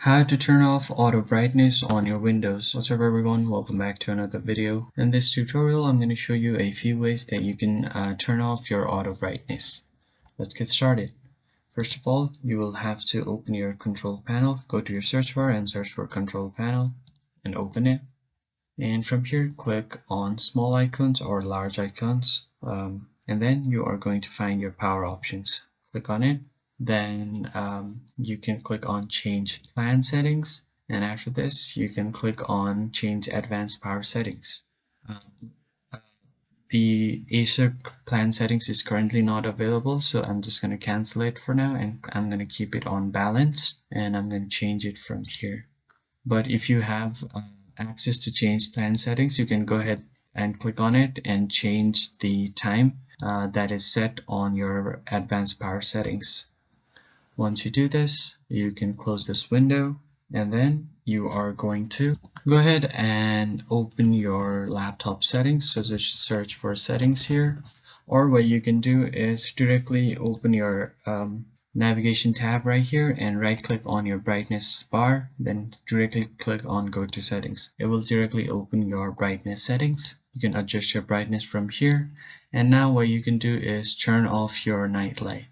How to turn off auto brightness on your Windows. What's up everyone, welcome back to another video. In this tutorial I'm going to show you a few ways that you can turn off your auto brightness. Let's get started. First of all, you will have to open your control panel. Go to your search bar and search for control panel and open it. And from here click on small icons or large icons, and then you are going to find your power options. Click on it. Then you can click on change plan settings, and after this you can click on change advanced power settings. The Acer plan settings is currently not available, so I'm just going to cancel it for now, and I'm going to keep it on balance, and I'm going to change it from here. But if you have access to change plan settings, you can go ahead and click on it and change the time that is set on your advanced power settings. Once you do this, you can close this window, and then you are going to go ahead and open your laptop settings. So just search for settings here, or what you can do is directly open your navigation tab right here and right click on your brightness bar, then directly click on go to settings. It will directly open your brightness settings. You can adjust your brightness from here, and now what you can do is turn off your night light.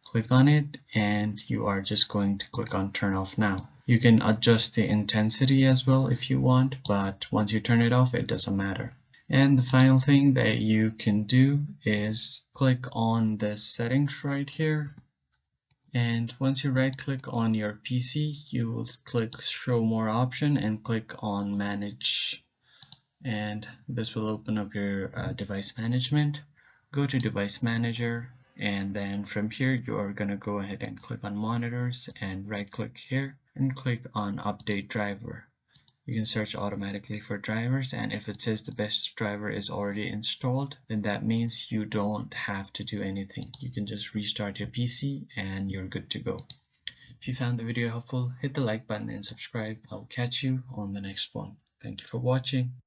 Click on it and you are just going to click on turn off now. You can adjust the intensity as well if you want, but once you turn it off it doesn't matter. And the final thing that you can do is click on the settings right here, and once you right click on your PC you will click show more option and click on manage, and this will open up your device management. Go to device manager, and then from here you are going to go ahead and click on monitors and right click here and click on update driver. You can search automatically for drivers, and if it says the best driver is already installed, then that means you don't have to do anything. You can just restart your PC and you're good to go. If you found the video helpful, hit the like button and subscribe. I'll catch you on the next one. Thank you for watching.